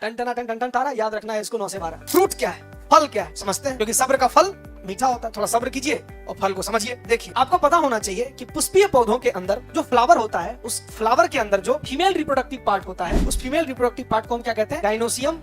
Ton टना ton ton ton तारा, याद रखना है इसको 9 से 12। फ्रूट क्या है, फल क्या है समझते हैं, क्योंकि सब्र का फल मीठा होता है। थोड़ा सब्र कीजिए और फल को समझिए। देखिए, आपको पता होना चाहिए कि पुष्पीय पौधों के अंदर जो फ्लावर होता है, उस फ्लावर के अंदर जो फीमेल रिप्रोडक्टिव पार्ट होता है, उस फीमेल रिप्रोडक्टिव पार्ट को हम क्या कहते हैं, गाइनोसियम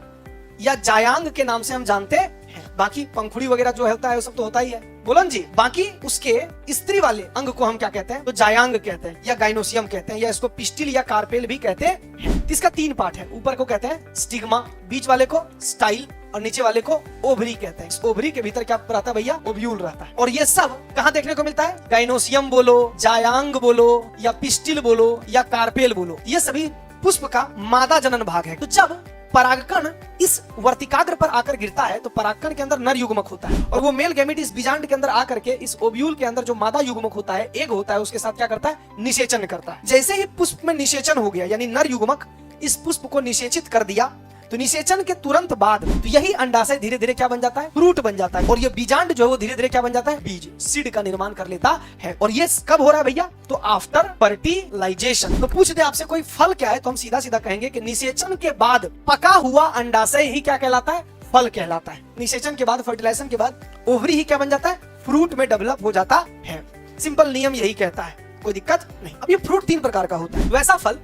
या जायांग के नाम से हम जानते हैं। बाकी पंखुड़ी वगैरह जो होता है वो सब तो होता ही है, बोलन जी। बाकी उसके स्त्री वाले अंग को हम क्या कहते हैं, तो जायांग कहते हैं या गाइनोसियम कहते हैं, या इसको पिस्टिल या कार्पेल भी कहते हैं। इसका 3 पार्ट है, ऊपर को कहते हैं स्टिग्मा, बीच वाले को स्टाइल और नीचे वाले को ओवरी कहते हैं। इस ओवरी के भीतर क्या रहता है भैया, ओव्यूल रहता है। और ये सब कहाँ देखने को मिलता है, गाइनोसियम बोलो, जायांग बोलो या पिस्टिल बोलो या कार्पेल बोलो, ये सभी पुष्प का मादा जनन भाग है। तो जब परागकण इस वर्तिकाग्र पर आकर गिरता है तो परागकण के अंदर नर युग्मक होता है, और वो मेल गैमेट इस बीजांड के अंदर आकर के इस ओव्यूल के अंदर जो मादा युग्मक होता है, एग होता है, उसके साथ क्या करता है, निषेचन करता है। जैसे ही पुष्प में निषेचन हो गया, यानी नर युग्मक इस पुष्प को निषेचित कर दिया, तो निषेचन के तुरंत बाद तो यही अंडाशय धीरे धीरे क्या बन जाता है, फ्रूट बन जाता है। और ये बीजांड जो है वो धीरे धीरे क्या बन जाता है, बीज, सीड का निर्माण कर लेता है। और ये कब हो रहा है भैया, तो आफ्टर फर्टिलाइजेशन। तो पूछ दे आपसे कोई फल क्या है, तो हम सीधा सीधा कहेंगे कि निषेचन के बाद पका हुआ अंडाशय ही क्या कहलाता है, फल कहलाता है। निषेचन के बाद, फर्टिलाइजेशन के बाद ओवरी ही क्या बन जाता है, फ्रूट में डेवलप हो जाता है। सिंपल नियम यही कहता है, कोई दिक्कत नहीं। अब ये फ्रूट 3 प्रकार का होता है। वैसा फल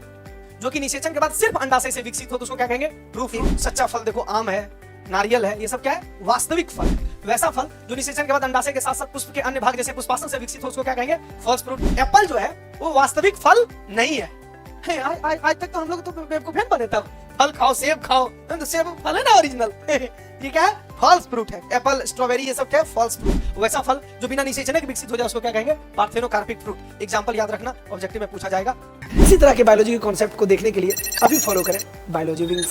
जो कि निषेचन के बाद सिर्फ अंडाशय से विकसित हो तो उसको क्या कहेंगे, ट्रू फ्रूट। सच्चा फल देखो आम है, नारियल है, ये सब क्या है, वास्तविक फल। वैसा फल जो निषेचन के बाद अंडाशय के साथ साथ पुष्प के अन्य भाग जैसे पुष्पासन से विकसित हो उसको क्या कहेंगे, फॉल्स फ्रूट। एप्पल जो है वो वास्तविक फल नहीं है। आज तक तो हम लोग तो बेवकूफ बने, तब फल खाओ, सेब खाओ, तो सेब फल है ना ओरिजिनल, ये क्या है, फॉल्स फ्रूट है। एप्पल, स्ट्रॉबेरी, ये सब क्या है, फॉल्स फ्रूट। वैसा फल जो बिना निषेचन के विकसित हो जाए उसको क्या कहेंगे, पार्थेनोकार्पिक फ्रूट। एग्जांपल याद रखना, ऑब्जेक्टिव में पूछा जाएगा। इसी तरह के बायोलॉजी के कॉन्सेप्ट को देखने के लिए अभी फॉलो करें बायोलॉजी विंग्स।